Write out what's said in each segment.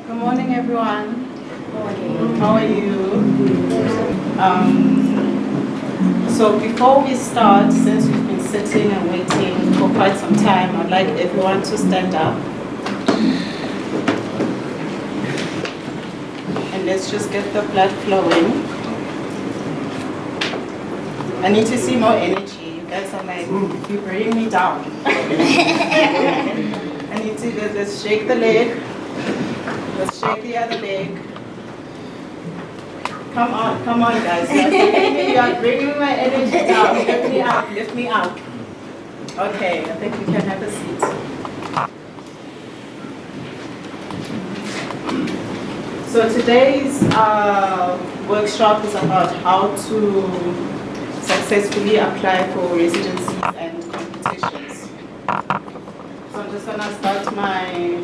Good morning, everyone. How are you? So before we start, since we've been sitting and waiting for quite some time, I'd like everyone to stand up. And let's just get the blood flowing. I need to see more energy. You guys are like, you're bringing me down. I need to let's shake the leg. Let's shake the other leg. Come on, guys. You are bringing my energy down. Lift me up. Okay, I think you can have a seat. So today's workshop is about how to successfully apply for residencies and competitions. So I'm just gonna start my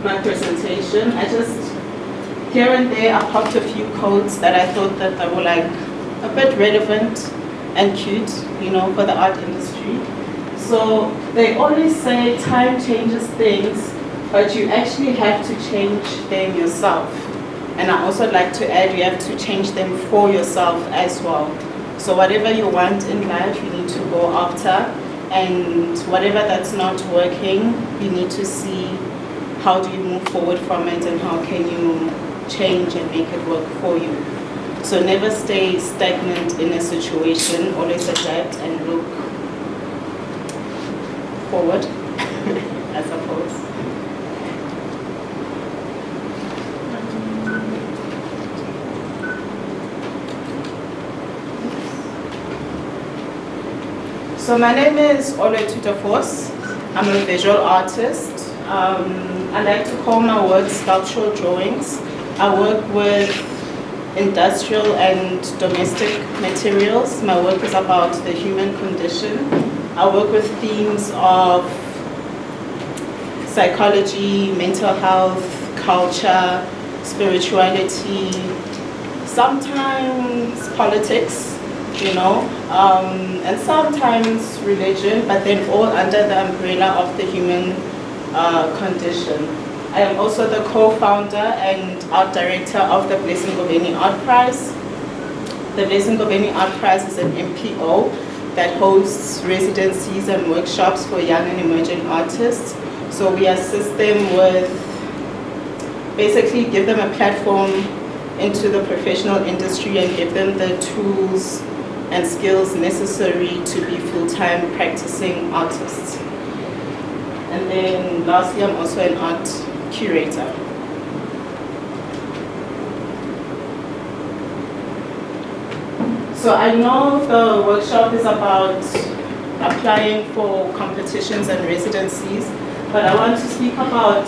presentation. Here and there, I popped a few quotes that I thought that they were like a bit relevant and cute, for the art industry. So they always say time changes things, but you actually have to change them yourself. And I also like to add, you have to change them for yourself as well. So whatever you want in life, you need to go after, and whatever that's not working, you need to see how do you move forward from it and how can you change and make it work for you. So never stay stagnant in a situation, always adapt and look forward, I suppose. So my name is Olwethu De Vos. I'm a visual artist. I like to call my work sculptural drawings. I work with industrial and domestic materials. My work is about the human condition. I work with themes of psychology, mental health, culture, spirituality, sometimes politics, and sometimes religion, but then all under the umbrella of the human condition. I am also the co-founder and art director of the Blessing Ngobeni Art Prize. The Blessing Ngobeni Art Prize is an MPO that hosts residencies and workshops for young and emerging artists. So we assist them with, basically give them a platform into the professional industry and give them the tools and skills necessary to be full-time practicing artists. And then lastly, I'm also an art curator. So I know the workshop is about applying for competitions and residencies, but I want to speak about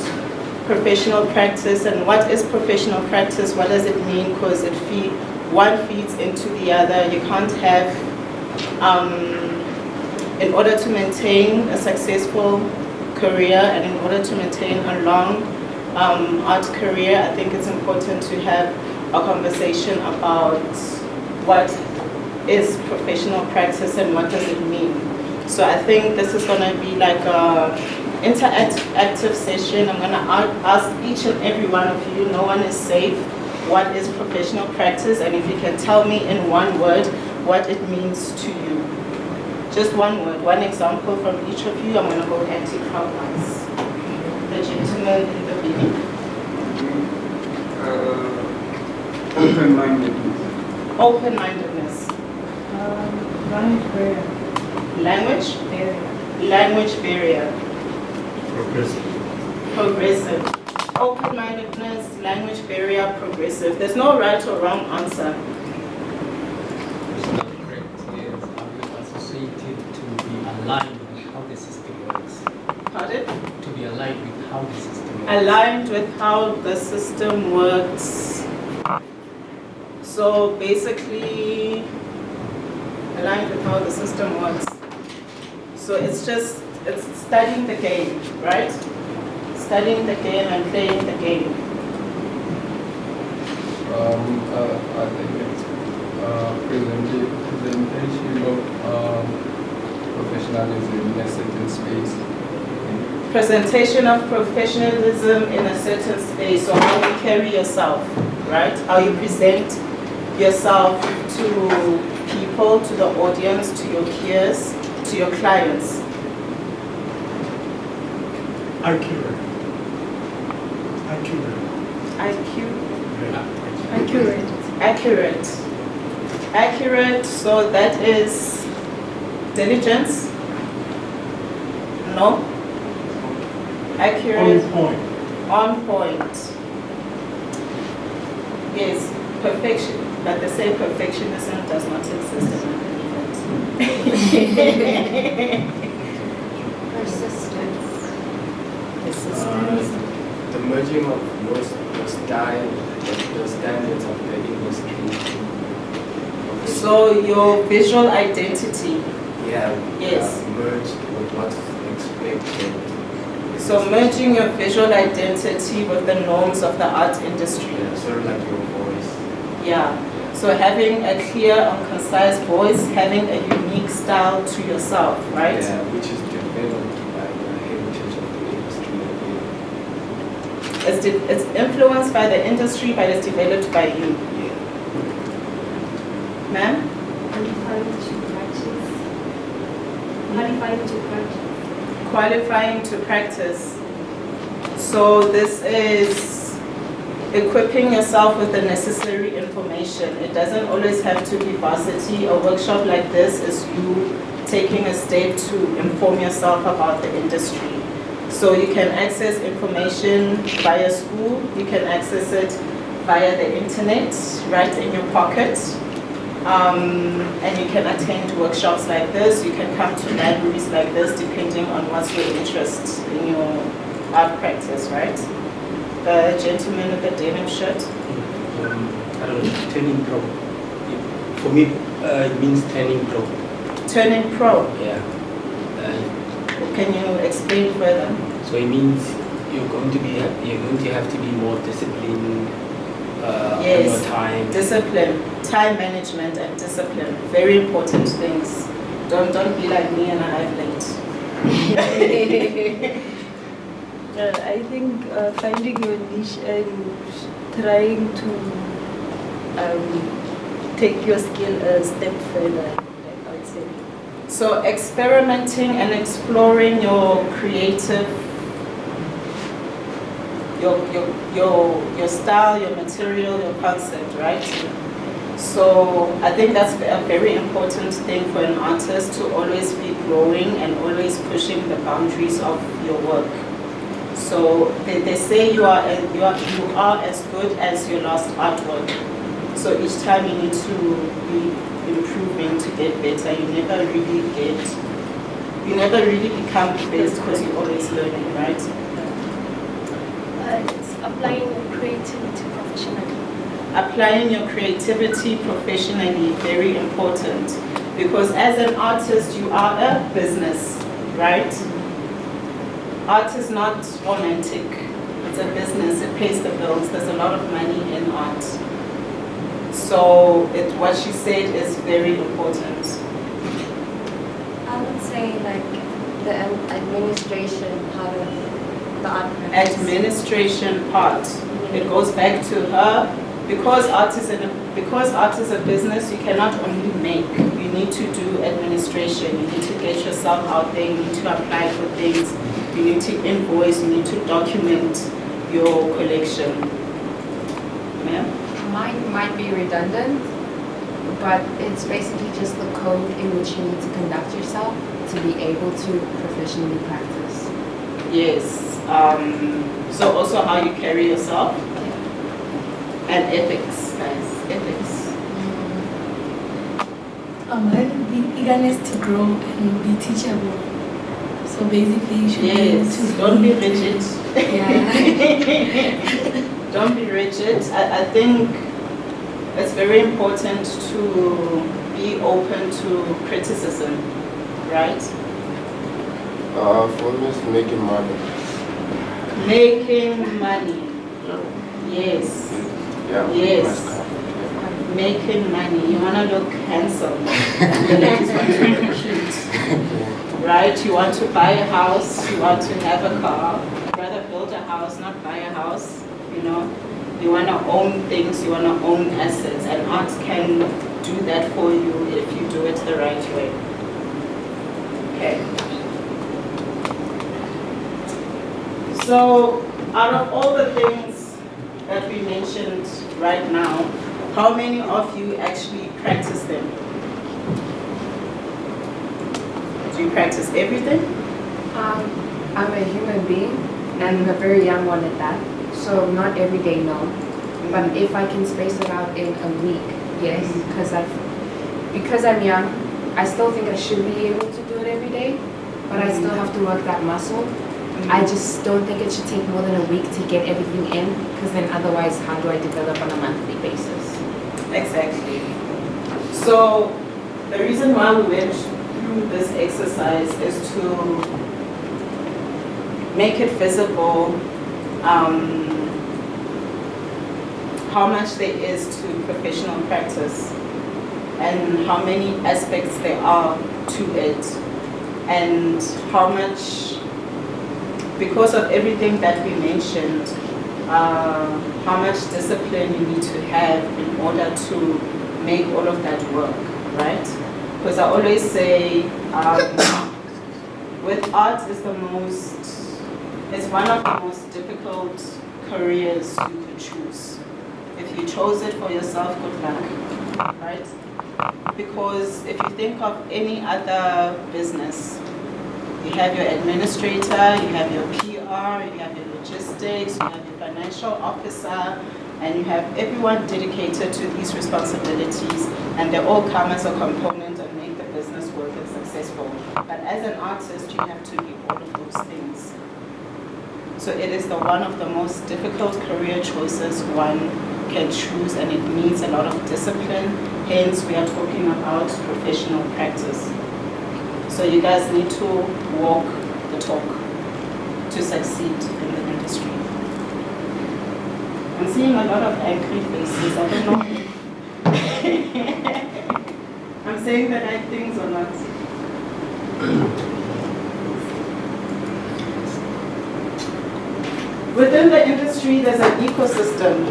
professional practice and what is professional practice, what does it mean, because one feeds into the other. You can't have, in order to maintain a successful career and in order to maintain a long art career, I think it's important to have a conversation about what is professional practice and what does it mean. So I think this is going to be like a interactive session. I'm going to ask each and every one of you, no one is safe, what is professional practice, and if you can tell me in one word what it means to you. Just one word, one example from each of you. I'm going to go anti-clockwise. The gentleman in the beginning. Open-mindedness. Open-mindedness. Language barrier. Language? Barrier. Language barrier. Progressive. Progressive. Open-mindedness, language barrier, progressive. There's no right or wrong answer. Aligned with how the system works. Pardon? To be aligned with how the system works. Aligned with how the system works. So basically, aligned with how the system works. So it's studying the game, right? Studying the game and playing the game. I think it's presentation of professionalism in a certain space. Presentation of professionalism in a certain space, or how you carry yourself, right? How you present yourself to people, to the audience, to your peers, to your clients. Accurate. Accurate, so that is diligence? No? Accurate. On point. On point. Yes, perfection. But they say perfectionism does not exist in my Persistence. The merging of your style with the standards of the industry. So your visual identity. Yeah. Yes. Merged with what's expected. So merging your visual identity with the norms of the art industry. Yeah, sort of like your voice. Yeah. So having a clear and concise voice, having a unique style to yourself, right? Yeah, which is developed by the heritage of the industry. It's influenced by the industry, but it's developed by you. Yeah. Ma'am? Qualifying to practice. So this is equipping yourself with the necessary information. It doesn't always have to be varsity. A workshop like this is you taking a step to inform yourself about the industry. So you can access information via school, you can access it via the internet, right in your pocket. And you can attend workshops like this, you can come to libraries like this, depending on what's your interest in your art practice, right? The gentleman with the denim shirt. I don't know, turning pro. For me, it means turning pro. Turning pro. Yeah. Can you explain further? So it means you're going to have to be more disciplined on your time. Discipline, time management and discipline, very important things. Don't be like me and arrive late. I think finding your niche and trying to take your skill a step further, I would say. So experimenting and exploring your creative, your style, your material, your concept, right? So I think that's a very important thing for an artist, to always be growing and always pushing the boundaries of your work. So they say you are as good as your last artwork. So each time you need to be improving to get better. You never really become the best because you're always learning, right? It's applying creativity professionally. Applying your creativity professionally, very important. Because as an artist, you are a business, right? Art is not romantic. It's a business. It pays the bills. There's a lot of money in art. So what she said is very important. I would say like the administration part of the art practice. Administration part. It goes back to her. Because art is a business, you cannot only make. You need to do administration. You need to get yourself out there. You need to apply for things. You need to invoice. You need to document your collection. Ma'am? Mine might be redundant, but it's basically just the code in which you need to conduct yourself to be able to professionally practice. Yes. So also how you carry yourself. And ethics, guys. Ethics. Mine would be eagerness to grow and be teachable. So basically, you should be able to. Don't be rigid. Yeah. Don't be rigid. I think it's very important to be open to criticism, right? For me, it's making money. Making money. Yes. Yeah. Yes. Making money. You wanna look handsome. And the ladies want to look cute. right? You want to buy a house, you want to have a car, you'd rather build a house, not buy a house, you know? You want to own things, you want to own assets, and art can do that for you if you do it the right way. Okay. So, out of all the things that we mentioned right now, how many of you actually practice them? Do you practice everything? I'm a human being, and a very young one at that. So not every day, no. But if I can space it out in a week, yes. Because I'm young, I still think I should be able to do it every day, but I still have to work that muscle. I just don't think it should take more than a week to get everything in, because then otherwise, how do I develop on a monthly basis? Exactly. So the reason why we went through this exercise is to make it visible how much there is to professional practice and how many aspects there are to it, and how much, because of everything that we mentioned, how much discipline you need to have in order to make all of that work, right? Because I always say, with art it's one of the most difficult careers you could choose. If you chose it for yourself, good luck, right? Because if you think of any other business, you have your administrator, you have your PR, you have your logistics, you have your financial officer, and you have everyone dedicated to these responsibilities, and they all come as a component and make the business work and successful. But as an artist, you have to be all of those things. So it is one of the most difficult career choices one can choose, and it needs a lot of discipline. Hence, we are talking about professional practice. So you guys need to walk the talk to succeed in the industry. I'm seeing a lot of angry faces. I don't know I'm saying the right things or not. Within the industry, there's an ecosystem.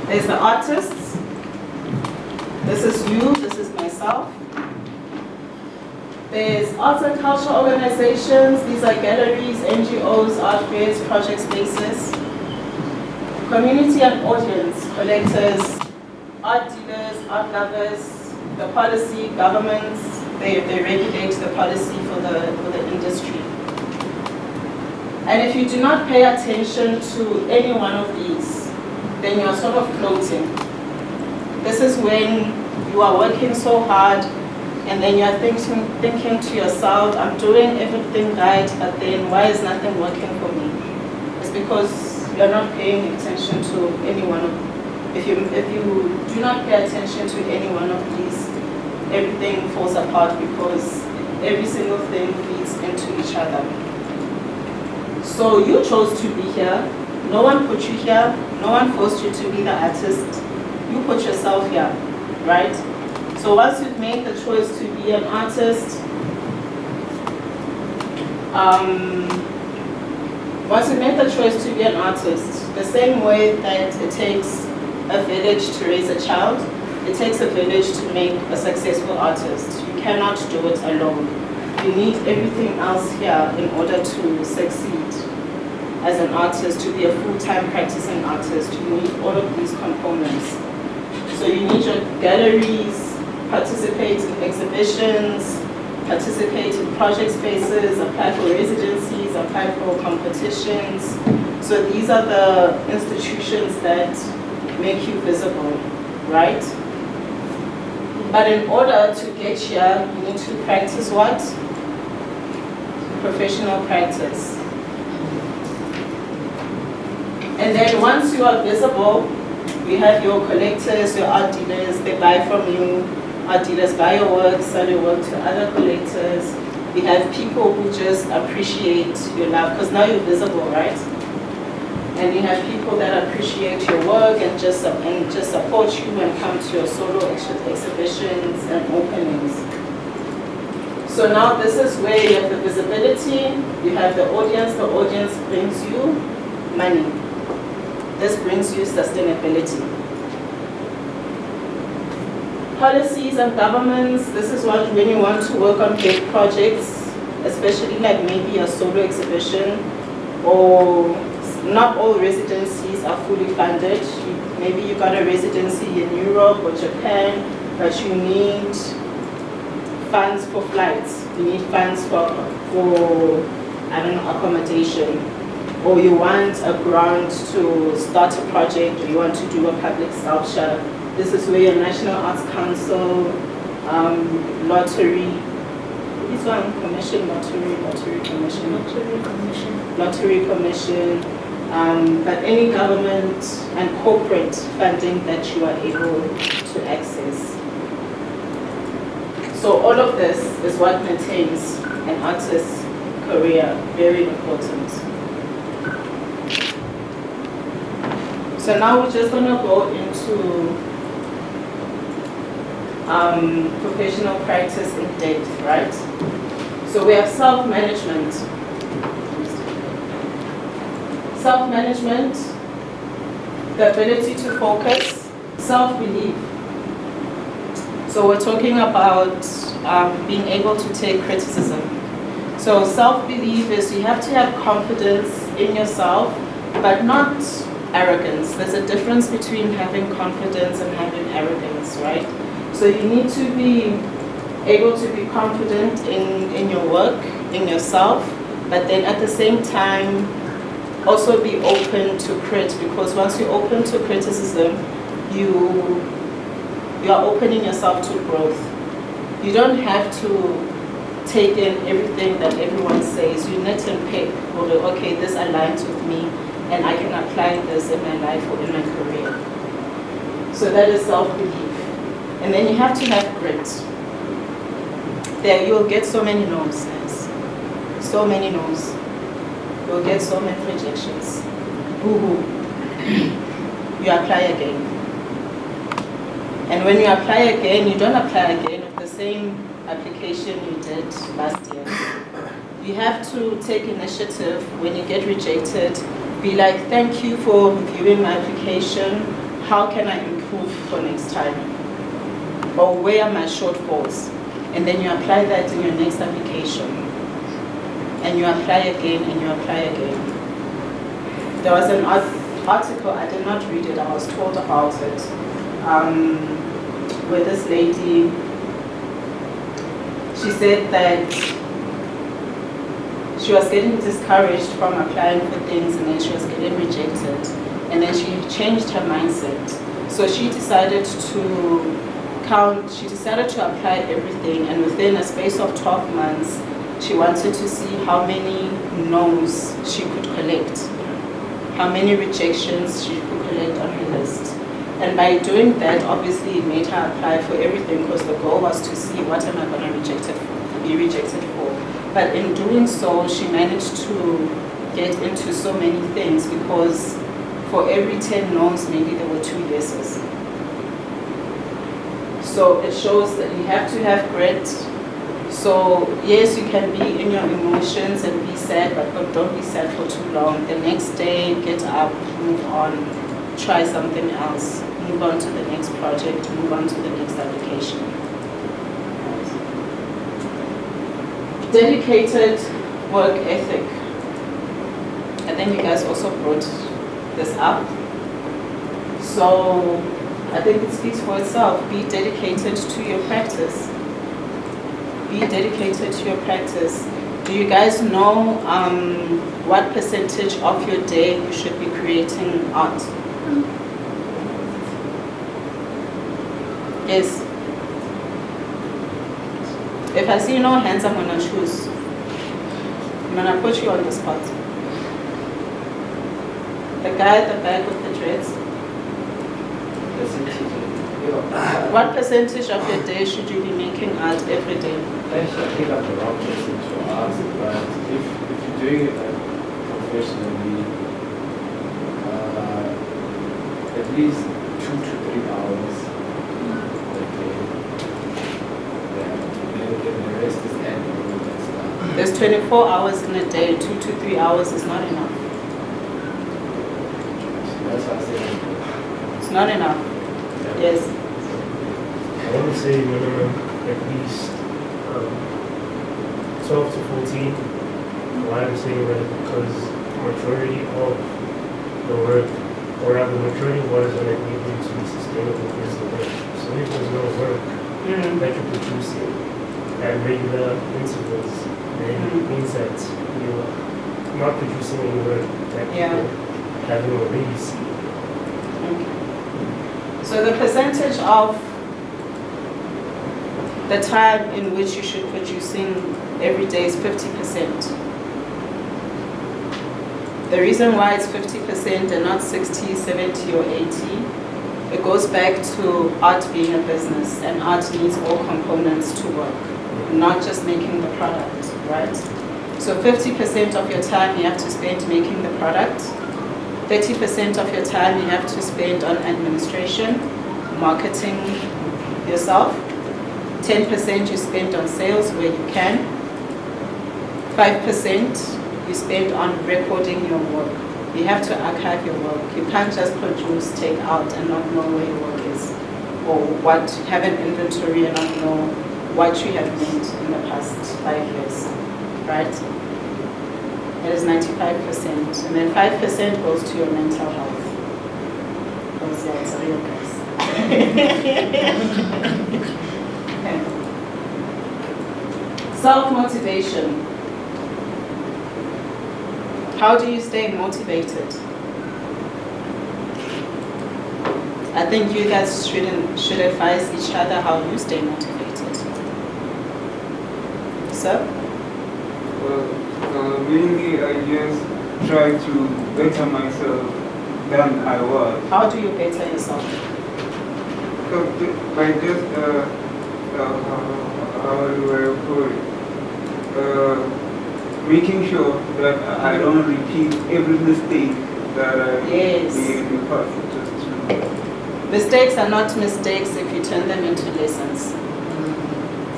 There's the artists. This is you, this is myself. There's arts and culture organizations. These are galleries, NGOs, art fairs, project spaces. Community and audience, collectors, art dealers, art lovers, the policy, governments, they regulate the policy for the industry. And if you do not pay attention to any one of these, then you're sort of floating. This is when you are working so hard, and then you're thinking to yourself, I'm doing everything right, but then why is nothing working for me? It's because you're not paying attention to any one of them. If you do not pay attention to any one of these, everything falls apart, because every single thing feeds into each other. So you chose to be here. No one put you here. No one forced you to be the artist. You put yourself here, right? So once you've made the choice to be an artist, the same way that it takes a village to raise a child, it takes a village to make a successful artist. You cannot do it alone. You need everything else here in order to succeed as an artist, to be a full-time practicing artist. You need all of these components. So you need your galleries, participate in exhibitions, participate in project spaces, apply for residencies, apply for competitions. So these are the institutions that make you visible, right? But in order to get here, you need to practice what? Professional practice. And then once you are visible, we have your collectors, your art dealers, they buy from you. Art dealers buy your work, sell your work to other collectors. We have people who just appreciate your love, because now you're visible, right? And you have people that appreciate your work and just support you and come to your solo exhibitions and openings. So now this is where you have the visibility, you have the audience brings you money. This brings you sustainability. Policies and governments, this is what when you want to work on big projects, especially like maybe a solo exhibition, or not all residencies are fully funded. Maybe you got a residency in Europe or Japan, but you need funds for flights, you need funds for I don't know, accommodation, or you want a grant to start a project, or you want to do a public sculpture. This is where your National Arts Council, lottery, this one, commission, lottery commission, but any government and corporate funding that you are able to access. So all of this is what maintains an artist's career, very important. So now we're just going to go into professional practice in depth, right? So we have self-management. Self-management, the ability to focus, self-belief. So we're talking about being able to take criticism. So self-belief is you have to have confidence in yourself, but not arrogance. There's a difference between having confidence and having arrogance, right? So you need to be able to be confident in your work, in yourself, but then at the same time also be open to because once you're open to criticism, you are opening yourself to growth. You don't have to take in everything that everyone says. You net and pick, okay, this aligns with me and I can apply this in my life or in my career. So that is self-belief. And then you have to have grit. There you'll get so many no's, guys. So many no's. You'll get so many rejections. Boo-hoo. You apply again. And when you apply again, you don't apply again with the same application you did last year. You have to take initiative. When you get rejected, be like, thank you for reviewing my application. How can I improve for next time? Or where are my shortfalls? And then you apply that in your next application. And you apply again, and you apply again. There was an article, I did not read it, I was told about it, where this lady, she said that she was getting discouraged from applying for things and then she was getting rejected. And then she changed her mindset. So she decided to apply everything, and within a space of 12 months, she wanted to see how many no's she could collect, how many rejections she could collect on her list. And by doing that, obviously it made her apply for everything because the goal was to see what am I going to be rejected for. But in doing so, she managed to get into so many things because for every 10 no's, maybe there were 2 yeses. So it shows that you have to have grit. So yes, you can be in your emotions and be sad, but don't be sad for too long. The next day, get up, move on, try something else, move on to the next project, move on to the next application. Dedicated work ethic. I think you guys also brought this up. So I think it speaks for itself. Be dedicated to your practice. Be dedicated to your practice. Do you guys know what percentage of your day you should be creating art? Yes. If I see no hands, I'm gonna choose. I'm gonna put you on the spot. The guy at the back with the dreads. What percentage of your day should you be making art every day? I think I'm the wrong person to ask, but if you're doing it professionally, at least 2 to 3 hours a day. Yeah. And the rest is end. There's 24 hours in a day, 2 to 3 hours is not enough. That's what I said. It's not enough. Yes. I want to say minimum at least 12 to 14. Why I'm saying that because majority of the work, or rather majority of what is going to enable you to be sustainable is the work. So if there's no work that you're producing at regular intervals, then it means that you're not producing any work that people haven't already seen. So the percentage of the time in which you should be producing every day is 50%. The reason why it's 50% and not 60, 70 or 80, it goes back to art being a business, and art needs all components to work, not just making the product, right? So 50% of your time you have to spend making the product, 30% of your time you have to spend on administration, marketing yourself, 10% you spend on sales where you can, 5% you spend on recording your work. You have to archive your work. You can't just produce, take out and not know where your work is, or have an inventory and not know what you have made in the past 5 years, right? It is 95%, and then 5% goes to your mental health. Because yeah, it's a real case. Okay. Self-motivation. How do you stay motivated? I think you guys should advise each other how you stay motivated. Sir? Well, mainly I just try to better myself than I was. How do you better yourself? By just, how do I put it? Making sure that I don't repeat every mistake that I made in the past. Mistakes are not mistakes if you turn them into lessons.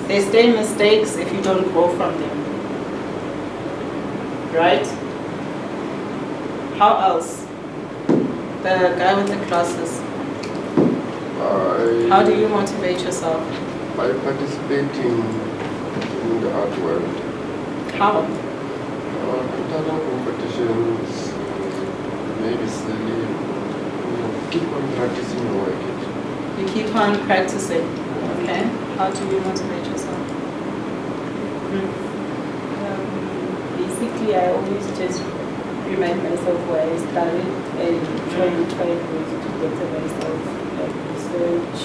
They stay mistakes if you don't grow from them. Right? How else? The guy with the glasses. How do you motivate yourself? By participating in the art world. How? Internal competitions, maybe silly. Keep on practicing your work. You keep on practicing. Okay. How do you motivate yourself? Basically, I always just remind myself where I started and try to better myself, like research,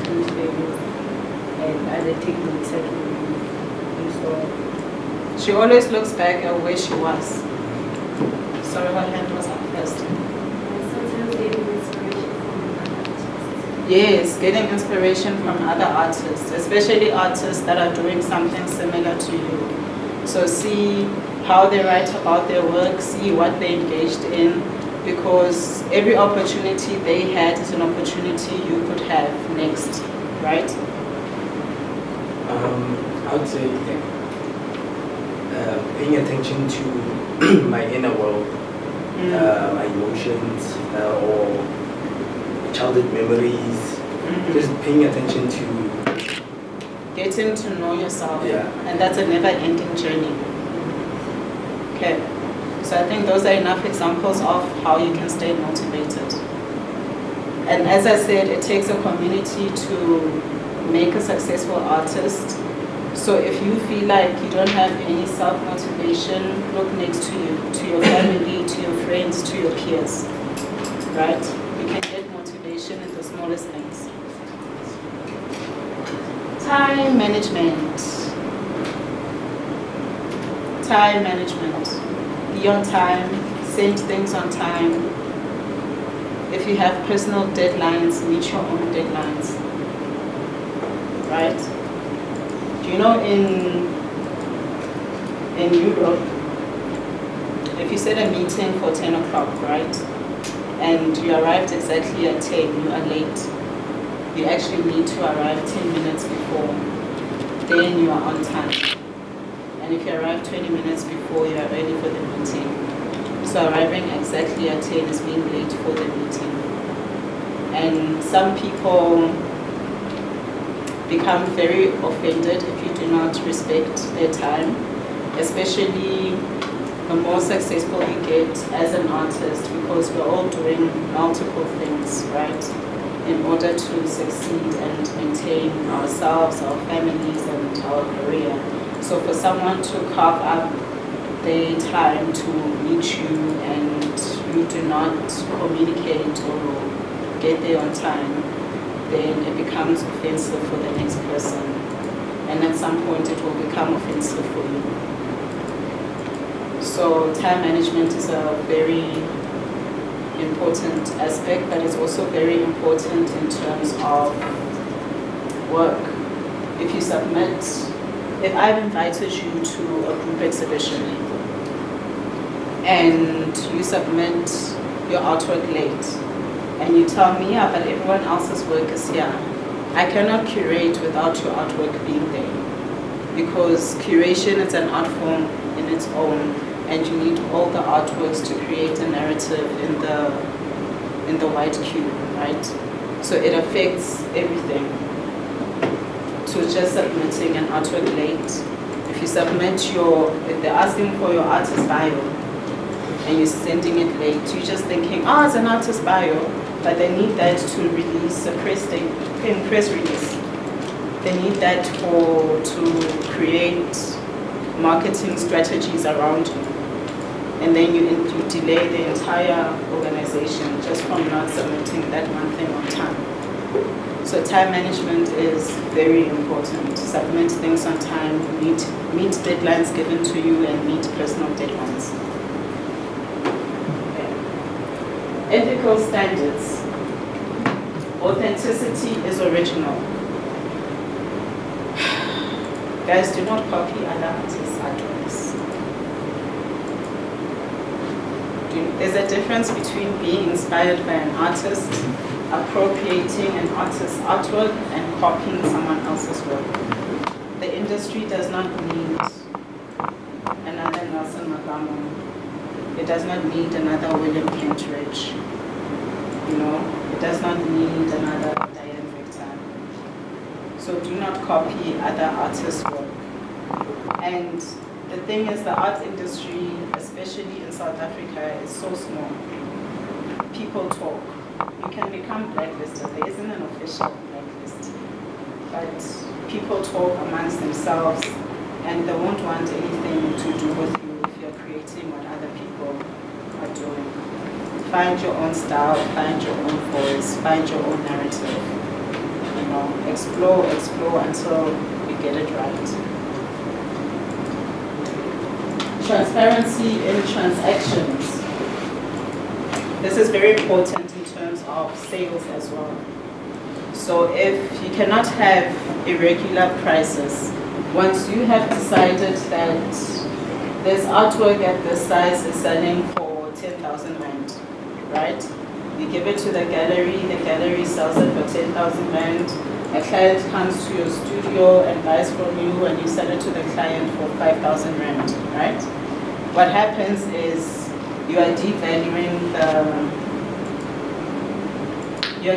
do things, and other techniques I can use, and so on. She always looks back at where she was. Sorry, her hand was up first. Sometimes getting inspiration from other artists. Yes, getting inspiration from other artists, especially artists that are doing something similar to you. So see how they write about their work, see what they engaged in, because every opportunity they had is an opportunity you could have next, right? I would say paying attention to my inner world, my emotions, or childhood memories. Just paying attention to getting to know yourself. Yeah. And that's a never-ending journey. Okay. So I think those are enough examples of how you can stay motivated. And as I said, it takes a community to make a successful artist. So if you feel like you don't have any self-motivation, look next to you, to your family, to your friends, to your peers, right? You can get motivation in the smallest things. Time management. Time management. Be on time, send things on time. If you have personal deadlines, meet your own deadlines, right? Do you know in Europe, if you set a meeting for 10 o'clock, right, and you arrived exactly at 10, you are late. You actually need to arrive 10 minutes before, then you are on time. 20 minutes before you are ready for the meeting. So arriving exactly at 10 is being late for the meeting. And some people become very offended if you do not respect their time, especially the more successful you get as an artist, because we're all doing multiple things, right, in order to succeed and maintain ourselves, our families, and our career. So for someone to carve up their time to meet you and you do not communicate or get there on time, then it becomes offensive for the next person. And at some point it will become offensive for you. So time management is a very important aspect, but it's also very important in terms of work. If you submit, if I've invited you to a group exhibition and you submit your artwork late, and you tell me, yeah, but everyone else's work is here, I cannot curate without your artwork being there. Because curation is an art form in its own, and you need all the artworks to create a narrative in the white cube, right? So it affects everything. So just submitting an artwork late, if you submit if they're asking for your artist bio, and you're sending it late, you're just thinking, oh, it's an artist bio, but they need that to release a press release. They need that to create marketing strategies around you. And then you delay the entire organization just from not submitting that one thing on time. So time management is very important. Submit things on time, meet deadlines given to you, and meet personal deadlines. Okay. Ethical standards. Authenticity is original. Guys, do not copy other artists' artworks. There's a difference between being inspired by an artist, appropriating an artist's artwork, and copying someone else's work. The industry does not need another Nelson Magamo. It does not need another William Kentridge. You know, it does not need another Diane Victor. So do not copy other artists' work. And the thing is, the art industry, especially in South Africa, is so small. People talk. You can become blacklisted. There isn't an official blacklist. But people talk amongst themselves, and they won't want anything to do with you if you're creating what other people are doing. Find your own style, find your own voice, find your own narrative. You know, explore until you get it right. Transparency in transactions. This is very important in terms of sales as well. So if you cannot have irregular prices, once you have decided that this artwork at this size is selling for 10,000 rand, right? You give it to the gallery sells it for 10,000 rand. A client comes to your studio and buys from you, and you sell it to the client for 5,000 rand, right? What happens is you are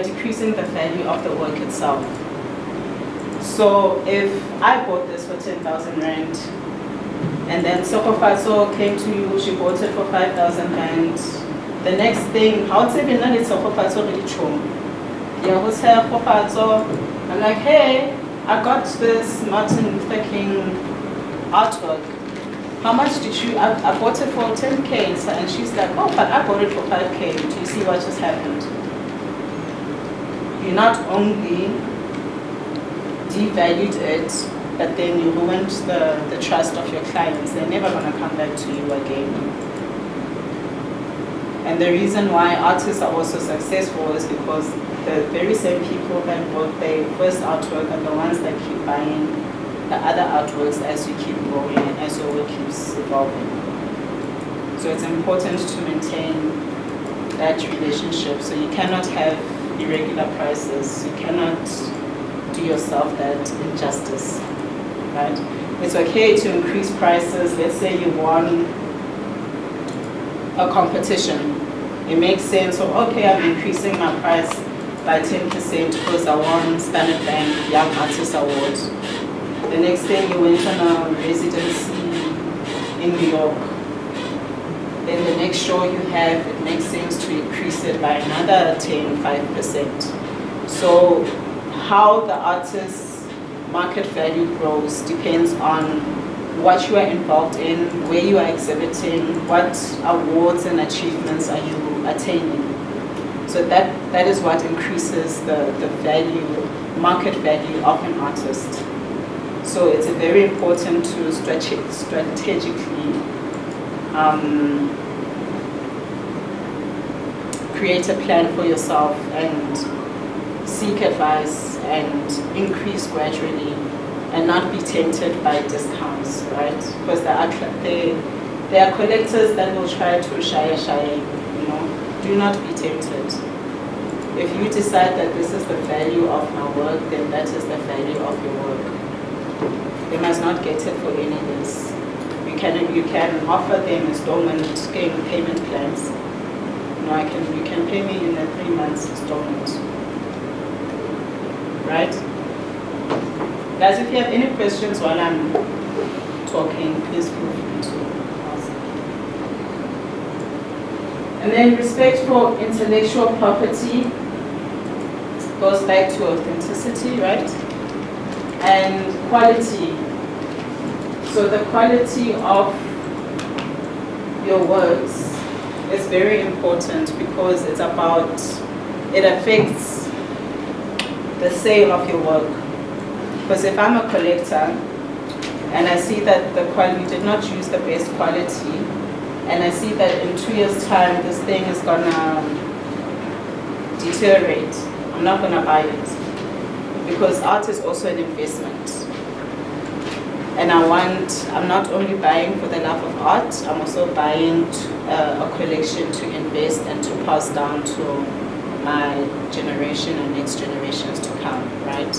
decreasing the value of the work itself. So if I bought this for 10,000 rand, and then Sokofatso came to you, she bought it for 5,000 rand, the next thing, how to be not it's Sokofatso really chum. Yeah, what's her Sokofatso? I'm like, hey, I got this Martin Luther King artwork. How much did you, I bought it for 10K, and she's like, oh, but I bought it for 5K. Do you see what just happened? You not only devalued it, but then you ruined the trust of your clients. They're never going to come back to you again. And the reason why artists are also successful is because the very same people that bought their first artwork are the ones that keep buying the other artworks as you keep growing and as your work keeps evolving. So it's important to maintain that relationship. So you cannot have irregular prices. You cannot do yourself that injustice, right? it's okay to increase prices. Let's say you won a competition. It makes sense, so okay, I'm increasing my price by 10% because I won Standard Bank Young Artist Award. The next day you went on a residency in New York. Then the next show you have, it makes sense to increase it by another 5%. So how the artist's market value grows depends on what you are involved in, where you are exhibiting, what awards and achievements are you attaining. So that is what increases the value, market value of an artist. So it's very important to strategically create a plan for yourself and seek advice and increase gradually and not be tempted by discounts, right? Because there are collectors that will try to shy, you know. Do not be tempted. If you decide that this is the value of my work, then that is the value of your work. They must not get it for any less. You can offer them installment payment plans. No, you can pay me in a 3 months installment. Right? Guys, if you have any questions while I'm talking, please feel free to ask. And then respect for intellectual property goes back to authenticity, right? And quality. So the quality of your works is very important because it affects the sale of your work. Because if I'm a collector and I see that you did not use the best quality, and I see that in 2 years' time this thing is gonna deteriorate, I'm not gonna buy it. Because art is also an investment. And I'm not only buying for the love of art, I'm also buying a collection to invest and to pass down to my generation and next generations to come, right?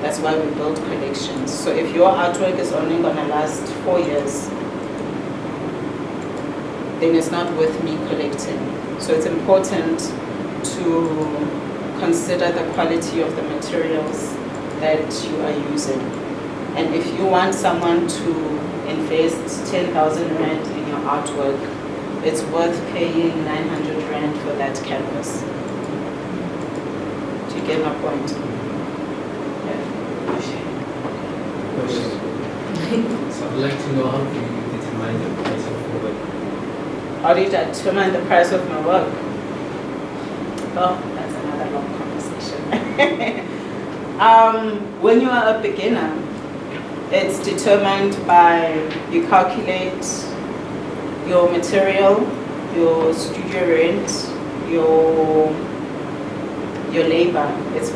That's why we build collections. So if your artwork is only gonna last 4 years, then it's not worth me collecting. So it's important to consider the quality of the materials that you are using. And if you want someone to invest 10,000 Rand in your artwork, it's worth paying 900 Rand for that canvas. Do you get my point? Yeah. Question. So I'd like to know, how do you determine the price of your work? How do you determine the price of my work? Oh, that's another long conversation. When you are a beginner, it's determined by, you calculate your material, your studio rent, your labor. It's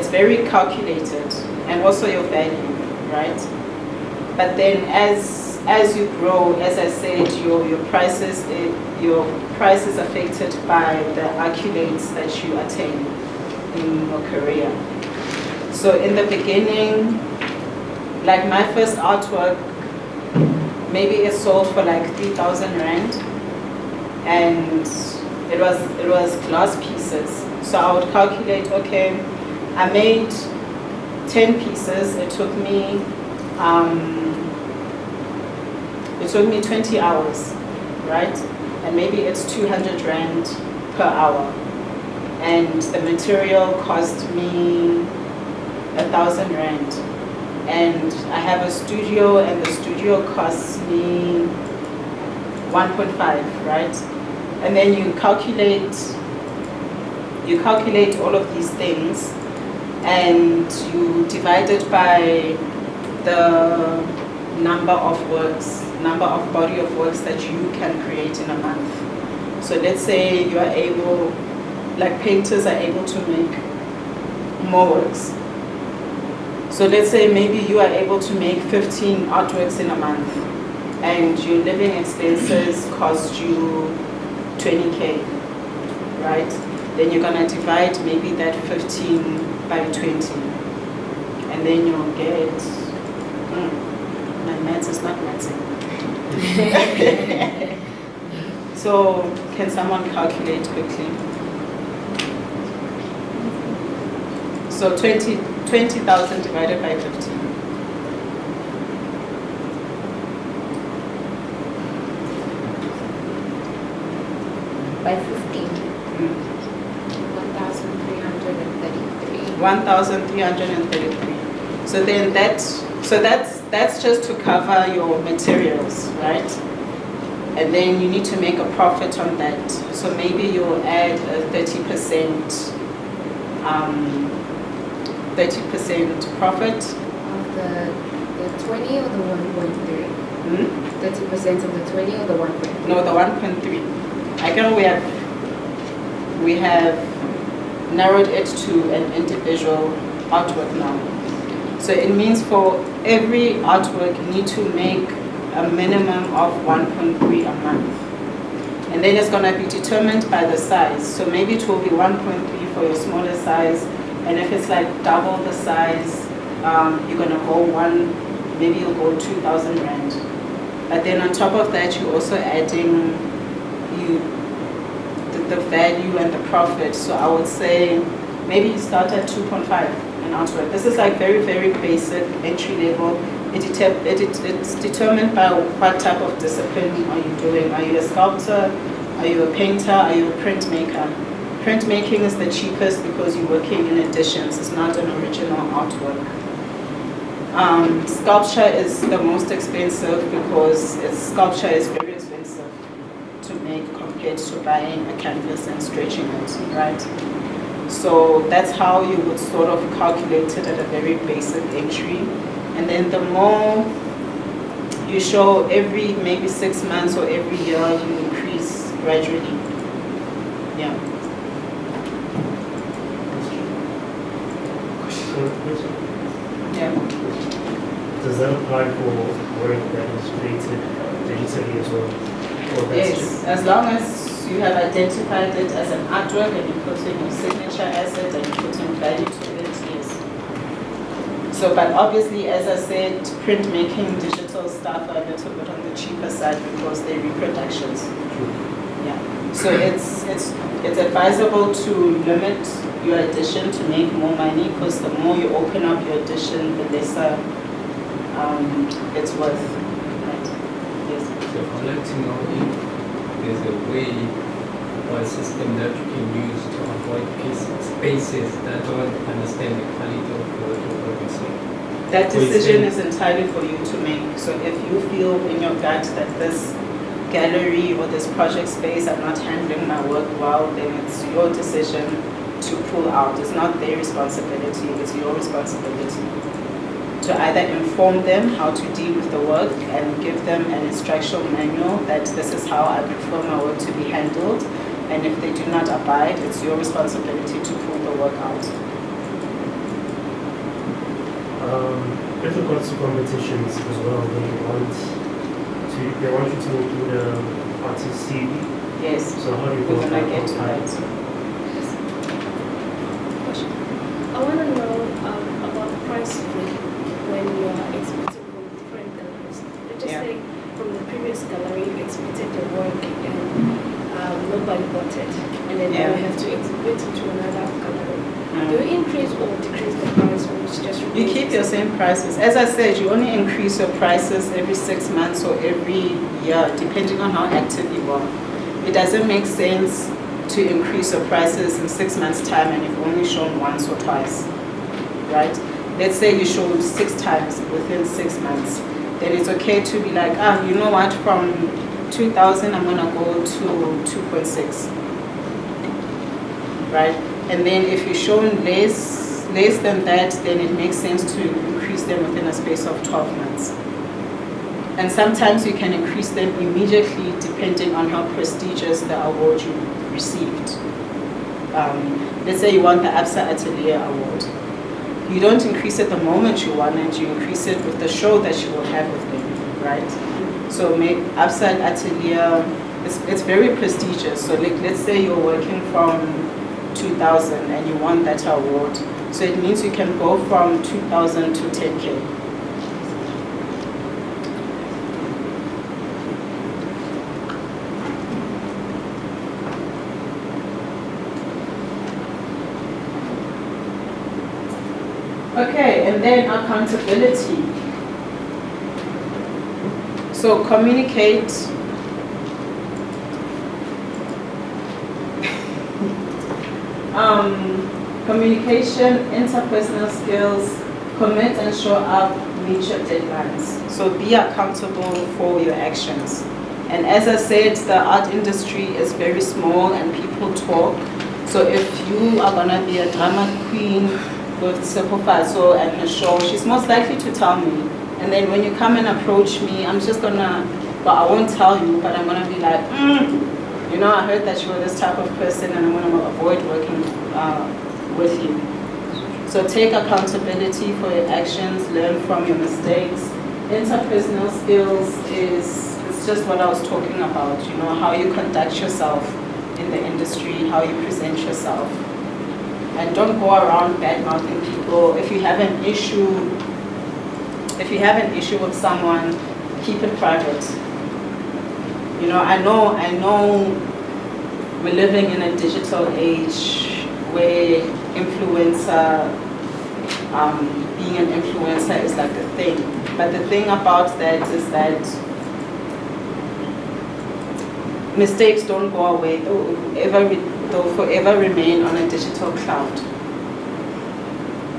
very calculated, and also your value, right? But then as you grow, as I said, your price is affected by the accolades that you attain in your career. So in the beginning, like my first artwork, maybe it sold for like 3,000 Rand, and it was glass pieces. So I would calculate, okay, I made 10 pieces. It took me 20 hours, right? And maybe it's 200 Rand per hour. And the material cost me 1,000 Rand. And I have a studio, and the studio costs me 1.5, right? And then you calculate all of these things, and you divide it by the number of body of works that you can create in a month. So let's say you are able, like painters are able to make more works. So let's say maybe you are able to make 15 artworks in a month, and your living expenses cost you 20K, right? Then you're gonna divide maybe that 15 by 20. And then you'll get, my maths is not maths. So can someone calculate quickly? So 20,000 divided by 15. By 15. 1,333. 1,333. So then that's just to cover your materials, right? And then you need to make a profit on that. So maybe you'll add a 30% profit. Of the 20 or the 1.3? 30% of the 20 or the 1.3? No, the 1.3. I know we have narrowed it to an individual artwork now. So it means for every artwork you need to make a minimum of 1.3 a month. And then it's going to be determined by the size. So maybe it will be 1.3 for your smaller size. And if it's like double the size, you're going to go maybe you'll go 2,000 Rand. But then on top of that, you're also adding the value and the profit. So I would say maybe you start at 2.5 in artwork. This is like very, very basic entry level. It's determined by what type of discipline are you doing. Are you a sculptor? Are you a painter? Are you a printmaker? Printmaking is the cheapest because you're working in editions. It's not an original artwork. Sculpture is the most expensive because sculpture is very expensive to make compared to buying a canvas and stretching it, right? So that's how you would sort of calculate it at a very basic entry. And then the more you show every maybe 6 months or every year, you increase gradually. Yeah. Yeah. Does that apply for work that is created digitally as well? Yes, as long as you have identified it as an artwork and you put in your signature as it and you put in value to it, yes. So, but obviously, as I said, printmaking, digital stuff are a little bit on the cheaper side because they're reproductions. Yeah. So it's advisable to limit your edition to make more money because the more you open up your edition, the lesser it's worth. Right? Yes. So I'd like to know if there's a way or a system that you can use to avoid spaces that don't understand the quality of what you're producing. That decision is entirely for you to make. So if you feel in your gut that this gallery or this project space are not handling my work well, then it's your decision to pull out. It's not their responsibility, it's your responsibility. To either inform them how to deal with the work and give them an instructional manual that this is how I prefer my work to be handled. And if they do not abide, it's your responsibility to pull the work out. With regards to competitions as well, they want you to include an artist CV. Yes. So how do you go We're about gonna get to that. I want to know about price free when you are exhibiting from different galleries. Let's just say from the previous gallery you exhibited your work and nobody bought it, and then you have to exhibit it to another gallery. Do you increase or decrease the price, or it's just You keep your same prices. As I said, you only increase your prices every 6 months or every year, depending on how active you are. It doesn't make sense to increase your prices in 6 months' time and you've only shown once or twice, right? Let's say you showed 6 times within 6 months. Then it's okay to be like, you know what, from 2,000 I'm gonna go to 2.6, right? And then if you've shown less than that, then it makes sense to increase them within a space of 12 months. And sometimes you can increase them immediately depending on how prestigious the award you received. Let's say you want the Absa Atelier Award. You don't increase it the moment you want it, you increase it with the show that you will have with them, right? So Absa Atelier, it's very prestigious. So let's say you're working from 2000 and you want that award. So it means you can go from 2,000 to 10K. Okay, and then accountability. So communicate. Communication, interpersonal skills, commit and show up, meet your deadlines. So be accountable for your actions. And as I said, the art industry is very small and people talk. So if you are gonna be a drama queen with Sepofaso and her show, she's most likely to tell me. And then when you come and approach me, I'm just gonna, well, I won't tell you, but I'm gonna be like, you know, I heard that you were this type of person and I'm gonna avoid working with you. So take accountability for your actions, learn from your mistakes. Interpersonal skills is just what I was talking about, you know, how you conduct yourself in the industry, how you present yourself. And don't go around bad-mouthing people. If you have an issue with someone, keep it private. You know, I know we're living in a digital age where being an influencer is like a thing. But the thing about that is that mistakes don't go away. They'll forever remain on a digital cloud.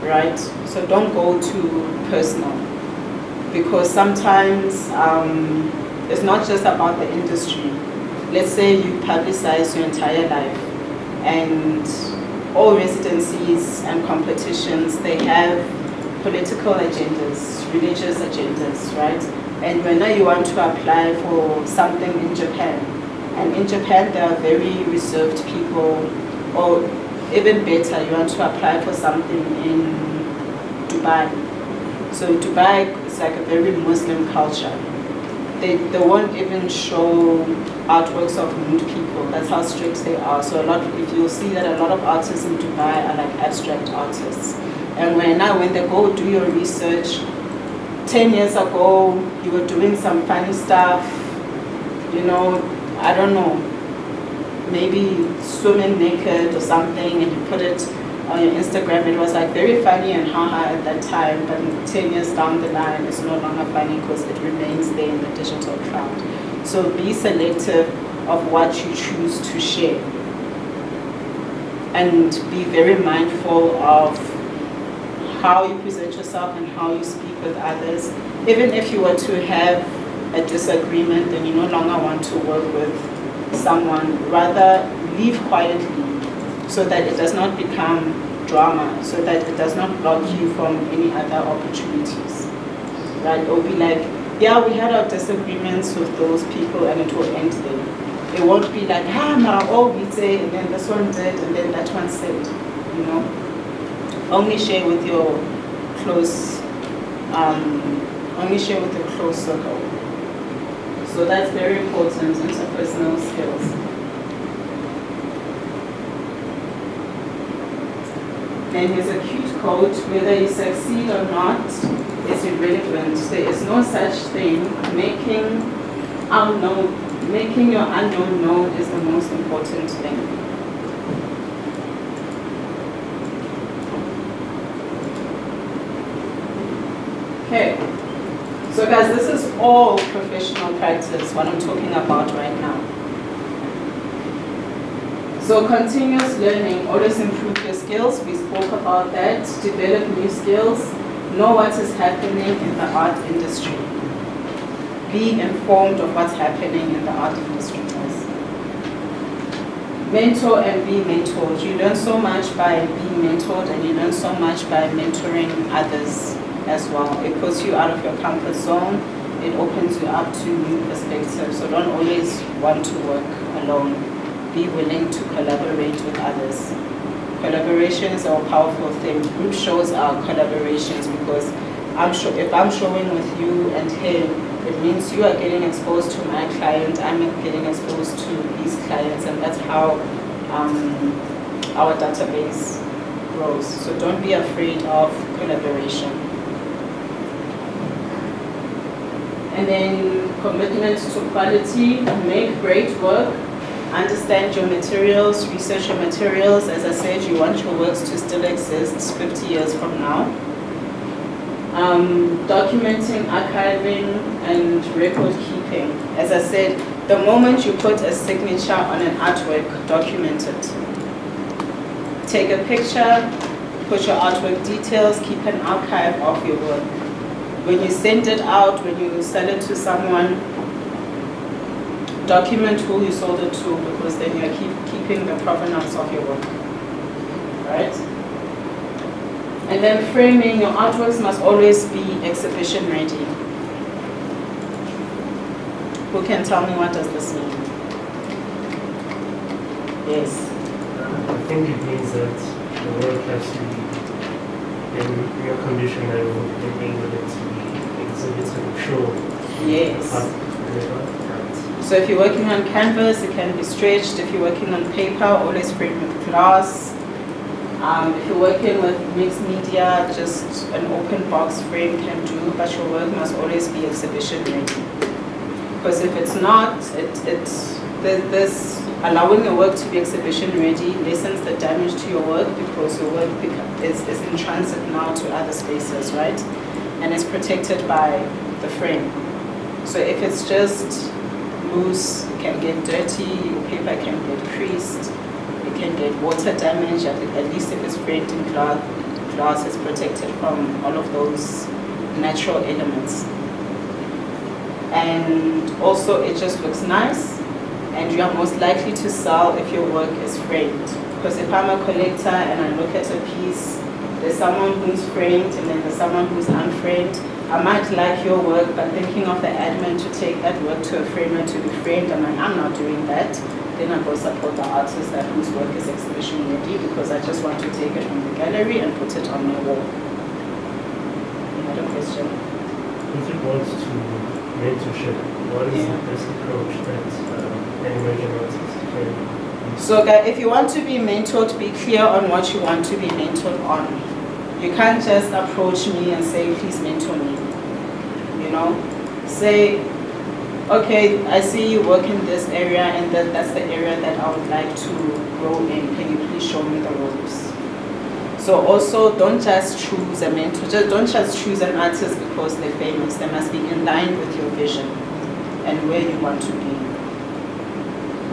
Right? So don't go too personal. Because sometimes it's not just about the industry. Let's say you publicize your entire life and all residencies and competitions, they have political agendas, religious agendas, right? And when you want to apply for something in Japan, and in Japan there are very reserved people, or even better, you want to apply for something in Dubai. So Dubai is like a very Muslim culture. They won't even show artworks of nude people. That's how strict they are. So if you'll see that a lot of artists in Dubai are like abstract artists. And when they go do your research, 10 years ago, you were doing some funny stuff, you know, I don't know, maybe swimming naked or something, and you put it on your Instagram. It was like very funny and haha at that time, but 10 years down the line, it's no longer funny because it remains there in the digital cloud. So be selective of what you choose to share. And be very mindful of how you present yourself and how you speak with others. Even if you were to have a disagreement and you no longer want to work with someone, rather leave quietly so that it does not become drama, so that it does not block you from any other opportunities. Right? Or be like, yeah, we had our disagreements with those people and it will end there. It won't be like, we say, and then this one did, and then that one said, you know. Only share with your close circle. So that's very important, interpersonal skills. And here's a cute quote: whether you succeed or not is irrelevant. There is no such thing. Making your unknown known is the most important thing. Okay, so guys, this is all professional practice, what I'm talking about right now. So continuous learning, always improve your skills. We spoke about that. Develop new skills. Know what is happening in the art industry. Be informed of what's happening in the art industry. Mentor and be mentored. You learn so much by being mentored, and you learn so much by mentoring others as well. It puts you out of your comfort zone. It opens you up to new perspectives. So don't always want to work alone. Be willing to collaborate with others. Collaboration is a powerful thing. Group shows are collaborations, because if I'm showing with you and him, it means you are getting exposed to my client, I'm getting exposed to these clients, and that's how our database grows. So don't be afraid of collaboration. And then commitment to quality, make great work, understand your materials, research your materials. As I said, you want your works to still exist 50 years from now. Documenting, archiving, and record keeping. As I said, the moment you put a signature on an artwork, document it. Take a picture, put your artwork details, keep an archive of your work. When you send it out, when you sell it to someone, document who you sold it to, because then you're keeping the provenance of your work, right? And then framing, your artworks must always be exhibition ready. Who can tell me what does this mean? Yes. I think it means that the work has to be in a condition that will enable it to be exhibited and shown. Yes. So if you're working on canvas, it can be stretched. If you're working on paper, always frame with glass. If you're working with mixed media, just an open box frame can do, but your work must always be exhibition ready. Because if it's not, this allowing your work to be exhibition ready lessens the damage to your work, because your work is in transit now to other spaces, right? And it's protected by the frame. So if it's just loose, it can get dirty, your paper can get creased, it can get water damage. At least if it's framed in glass is protected from all of those natural elements. And also it just looks nice, and you are most likely to sell if your work is framed. Because if I'm a collector and I look at a piece, there's someone who's framed and then there's someone who's unframed. I might like your work, but thinking of the admin to take that work to a framer to be framed, I'm like, I'm not doing that. Then I go support the artist whose work is exhibition ready, because I just want to take it from the gallery and put it on my wall. Another question? With regards to mentorship, what is the best approach that an emerging artist can use? So if you want to be mentored, be clear on what you want to be mentored on. You can't just approach me and say, please mentor me. You know, say, okay, I see you work in this area, and that's the area that I would like to grow in. Can you please show me the ropes? So also, don't just choose a mentor. Don't just choose an artist because they're famous. They must be in line with your vision and where you want to be.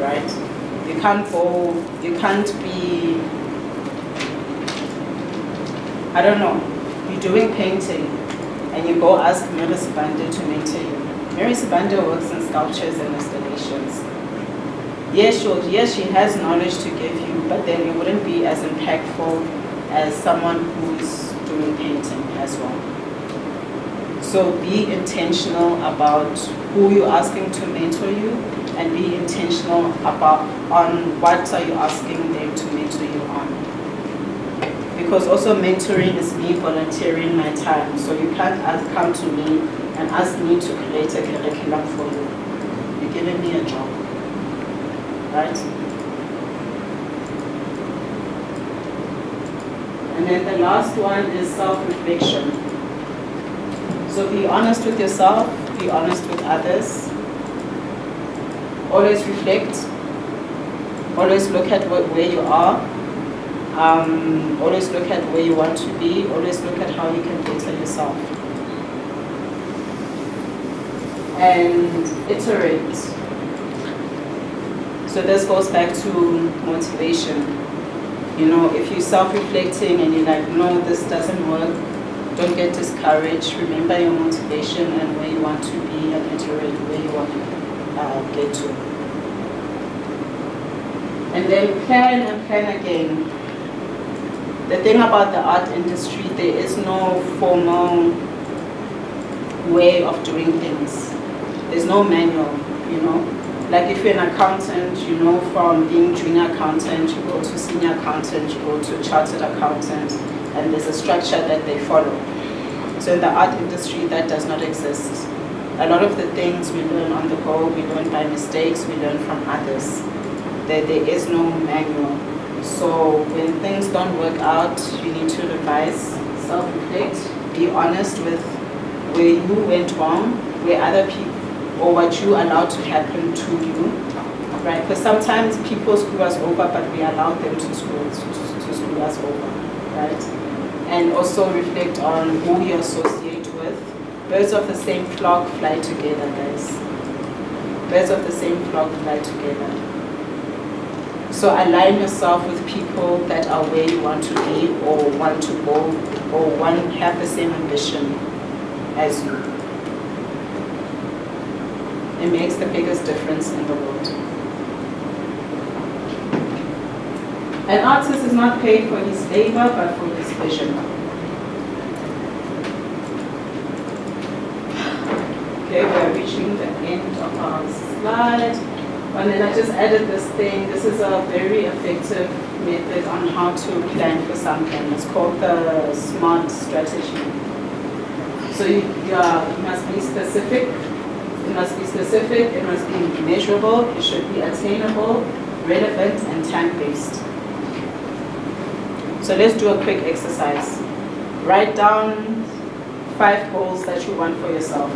Right? You can't be, I don't know, you're doing painting and you go ask Mary Sibande to mentor you. Mary Sibande works in sculptures and installations. Yes, she has knowledge to give you, but then it wouldn't be as impactful as someone who's doing painting as well. So be intentional about who you're asking to mentor you, and be intentional on what are you asking them to mentor you on. Because also mentoring is me volunteering my time. So you can't come to me and ask me to create a curriculum for you. You're giving me a job, right? And then the last one is self-reflection. So be honest with yourself, be honest with others. Always reflect. Always look at where you are. Always look at where you want to be. Always look at how you can better yourself. And iterate. So this goes back to motivation. You know, if you're self-reflecting and you're like, no, this doesn't work, don't get discouraged. Remember your motivation and where you want to be, and iterate where you want to get to. And then plan and plan again. The thing about the art industry, there is no formal way of doing things. There's no manual, you know. Like if you're an accountant, you know, from being junior accountant, you go to senior accountant, you go to chartered accountant, and there's a structure that they follow. So in the art industry, that does not exist. A lot of the things we learn on the go, we learn by mistakes, we learn from others. There is no manual. So when things don't work out, you need to revise, self-reflect, be honest with where you went wrong, where other people, or what you allowed to happen to you, right? Because sometimes people screw us over, but we allow them to screw us over, right? And also reflect on who you associate with. Birds of the same flock fly together, guys. Birds of the same flock fly together. So align yourself with people that are where you want to be, or want to go, or have the same ambition as you. It makes the biggest difference in the world. An artist is not paid for his labor, but for his vision. Okay, we're reaching the end of our slide. And then I just added this thing. This is a very effective method on how to plan for something. It's called the SMART strategy. So you must be specific. It must be specific. It must be measurable. It should be attainable, relevant, and time-based. So let's do a quick exercise. Write down 5 goals that you want for yourself.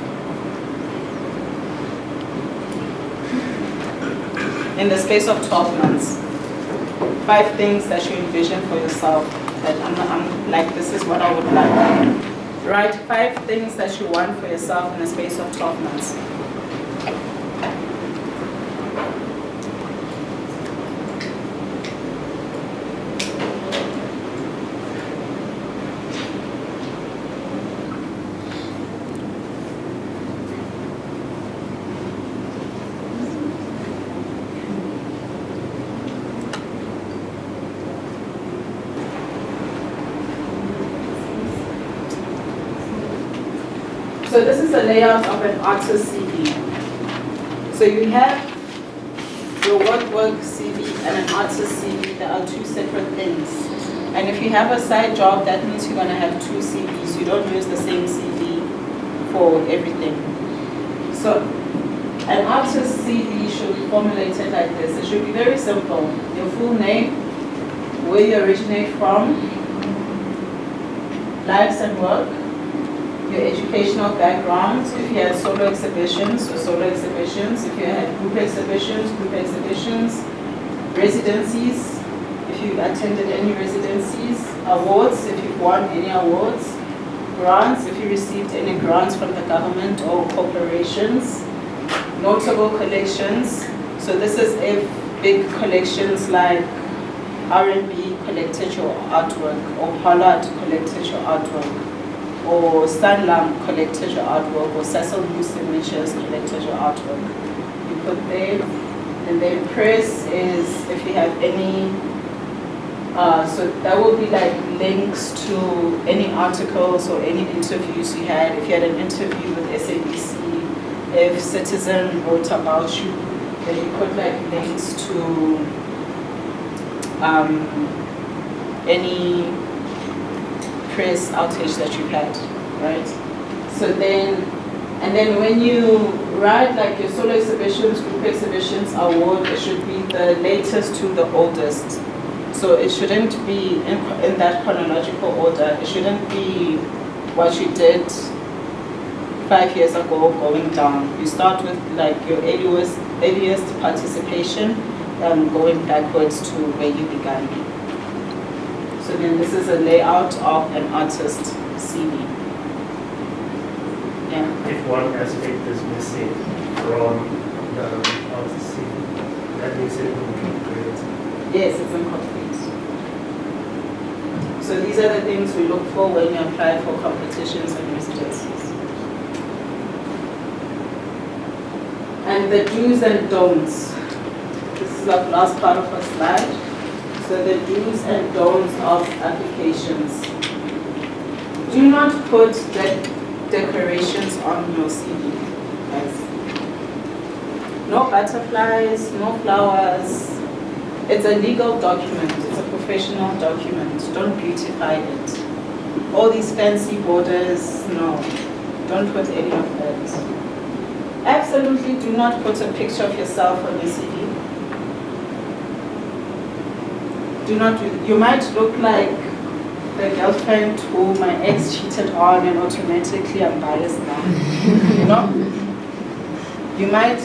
In the space of 12 months, 5 things that you envision for yourself, that I'm like, this is what I would like. Write 5 things that you want for yourself in the space of 12 months. So this is a layout of an artist CV. So you have your work CV and an artist CV. There are 2 separate things. And if you have a side job, that means you're going to have 2 CVs. You don't use the same CV for everything. So an artist CV should be formulated like this. It should be very simple. Your full name, where you originate from, lives and work, your educational background, if you had solo exhibitions, or solo exhibitions, if you had group exhibitions, residencies, if you attended any residencies, awards, if you've won any awards, grants, if you received any grants from the government or corporations, notable collections. So this is if big collections like R&B collected your artwork, or Pollard collected your artwork, or Sanlam collected your artwork, or Cecil Blue Signatures collected your artwork. You put there, and then press is if you have any, so that will be like links to any articles or any interviews you had. If you had an interview with SABC, if Citizen wrote about you, then you put like links to any press outage that you had, right? So then, and then when you write like your solo exhibitions, group exhibitions, award, it should be the latest to the oldest. So it shouldn't be in that chronological order. It shouldn't be what you did 5 years ago going down. You start with like your earliest participation, going backwards to where you began. So then this is a layout of an artist CV. Yeah. If one aspect is missing from the artist CV, that means it will be incomplete. Yes, it's incomplete. So these are the things we look for when you apply for competitions and residencies. And the do's and don'ts. This is the last part of our slide. So the do's and don'ts of applications. Do not put decorations on your CV, guys. No butterflies, no flowers. It's a legal document, it's a professional document. Don't beautify it. All these fancy borders, no. Don't put any of that. Absolutely do not put a picture of yourself on your CV. do not, you might look like the girlfriend who my ex cheated on and automatically I'm biased now. You know? You might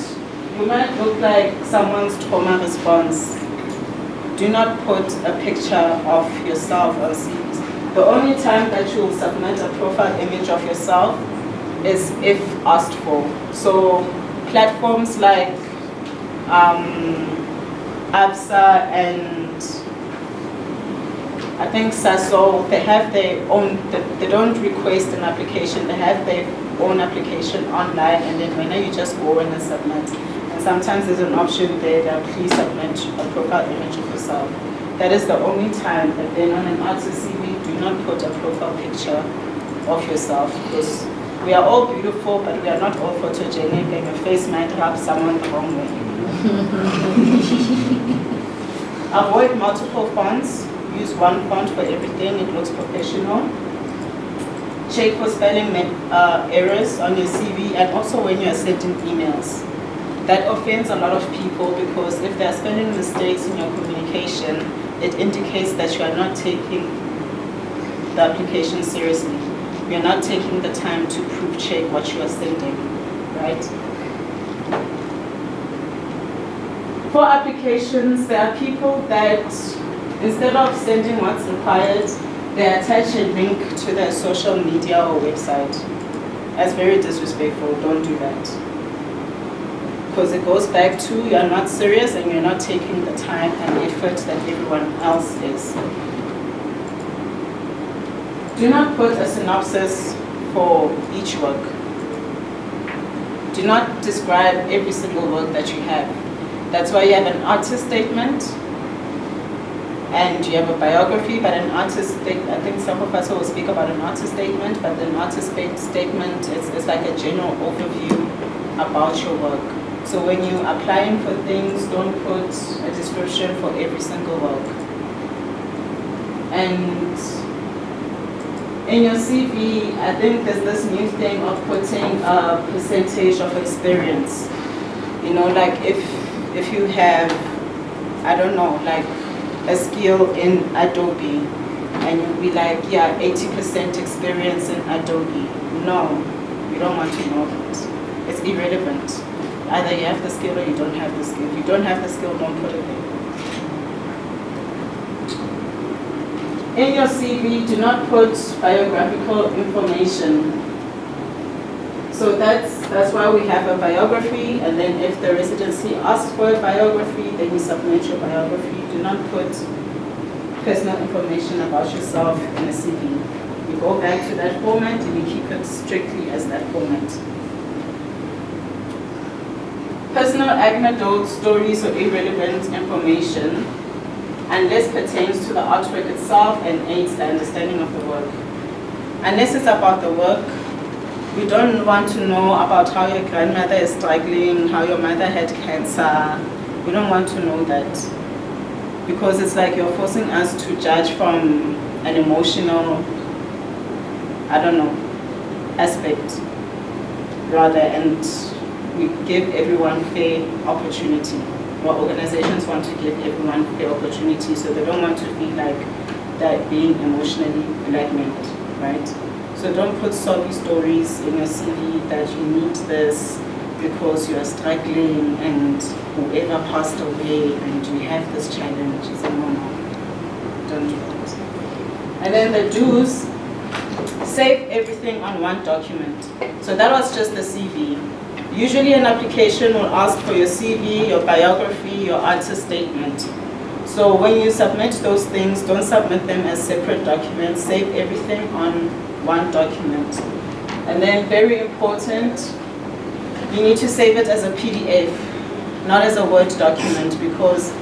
look like someone's trauma response. Do not put a picture of yourself on CV. The only time that you will submit a profile image of yourself is if asked for. So platforms like ABSA and I think SASO, they have their own, they don't request an application, they have their own application online, and then when you just go in and submit. And sometimes there's an option there that please submit a profile image of yourself. That is the only time. But then on an artist CV, do not put a profile picture of yourself, because we are all beautiful, but we are not all photogenic, and your face might rub someone the wrong way. Avoid multiple fonts. Use one font for everything. It looks professional. Check for spelling errors on your CV, and also when you are sending emails. That offends a lot of people, because if there are spelling mistakes in your communication, it indicates that you are not taking the application seriously. You're not taking the time to proof check what you are sending, right? For applications, there are people that instead of sending what's required, they attach a link to their social media or website. That's very disrespectful. Don't do that. Because it goes back to you're not serious and you're not taking the time and effort that everyone else is. Do not put a synopsis for each work. Do not describe every single work that you have. That's why you have an artist statement and you have a biography, but an artist statement, I think some of us will speak about an artist statement, but an artist statement is like a general overview about your work. So when you're applying for things, don't put a description for every single work. And in your CV, I think there's this new thing of putting a percentage of experience. You know, like if you have, I don't know, like a skill in Adobe, and you'll be like, yeah, 80% experience in Adobe. No, you don't want to know that. It's irrelevant. Either you have the skill or you don't have the skill. If you don't have the skill, don't put it there. In your CV, do not put biographical information. So that's why we have a biography, and then if the residency asks for a biography, then you submit your biography. Do not put personal information about yourself in a CV. You go back to that format and you keep it strictly as that format. Personal anecdotes, stories, or irrelevant information, unless pertains to the artwork itself and aids the understanding of the work. Unless it's about the work, we don't want to know about how your grandmother is struggling, how your mother had cancer. We don't want to know that. Because it's like you're forcing us to judge from an emotional, I don't know, aspect rather, and we give everyone fair opportunity. Well, organizations want to give everyone fair opportunity, so they don't want to feel like they're being emotionally blackmailed, right? So don't put soppy stories in your CV that you need this because you are struggling and whoever passed away and you have this challenge. It's a no, don't do that. And then the do's, save everything on one document. So that was just the CV. Usually an application will ask for your CV, your biography, your artist statement. So when you submit those things, don't submit them as separate documents. Save everything on one document. And then very important, you need to save it as a PDF, not as a Word document, because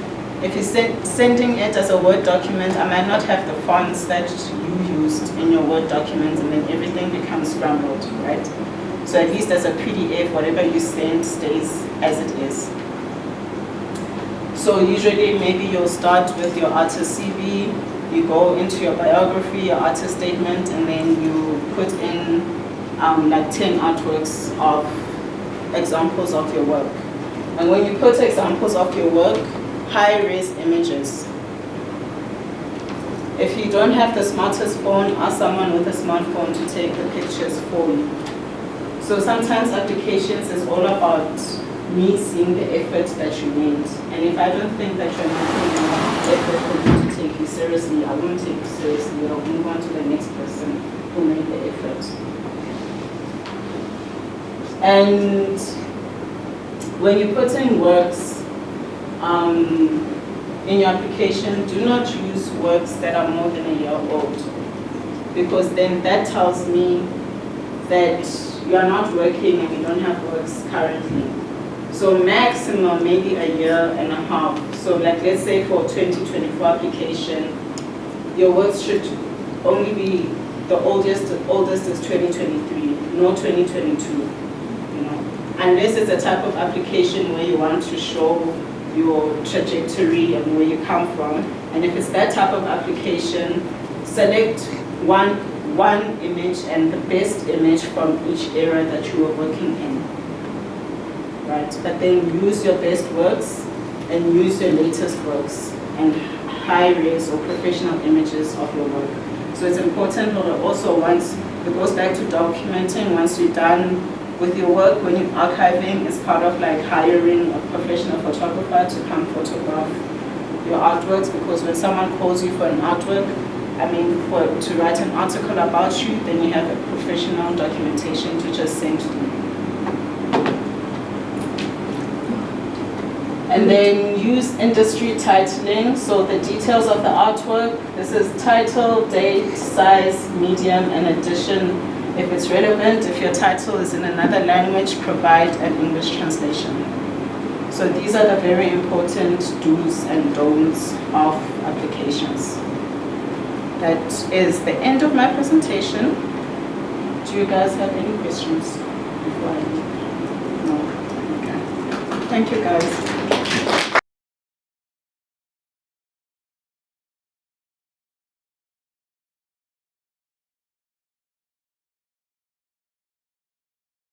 if you're sending it as a Word document, I might not have the fonts that you used in your Word documents, and then everything becomes scrambled, right? So at least as a PDF, whatever you send stays as it is. So usually maybe you'll start with your artist CV, you go into your biography, your artist statement, and then you put in like 10 artworks of examples of your work. And when you put examples of your work, high-res images. If you don't have the smartest phone, ask someone with a smartphone to take the pictures for you. So sometimes applications is all about me seeing the effort that you made. And if I don't think that you're making enough effort for me to take you seriously, I won't take you seriously. I'll move on to the next person who made the effort. And when you put in works in your application, do not use works that are more than a year old, because then that tells me that you are not working and you don't have works currently. So maximum maybe a year and a half. So like let's say for 2024 application, your works should only be the oldest is 2023, no 2022. Unless it's a type of application where you want to show your trajectory and where you come from. And if it's that type of application, select one image and the best image from each area that you are working in. Right? But then use your best works and use your latest works and high-res or professional images of your work. So it's important also once, it goes back to documenting, once you're done with your work, when you're archiving, it's part of like hiring a professional photographer to come photograph your artworks, because when someone calls you for an artwork, to write an article about you, then you have a professional documentation to just send to them. And then use industry titling, so the details of the artwork, this is title, date, size, medium, and edition. If it's relevant, if your title is in another language, provide an English translation. So these are the very important do's and don'ts of applications. That is the end of my presentation. Do you guys have any questions before I leave? No? Okay. Thank you guys.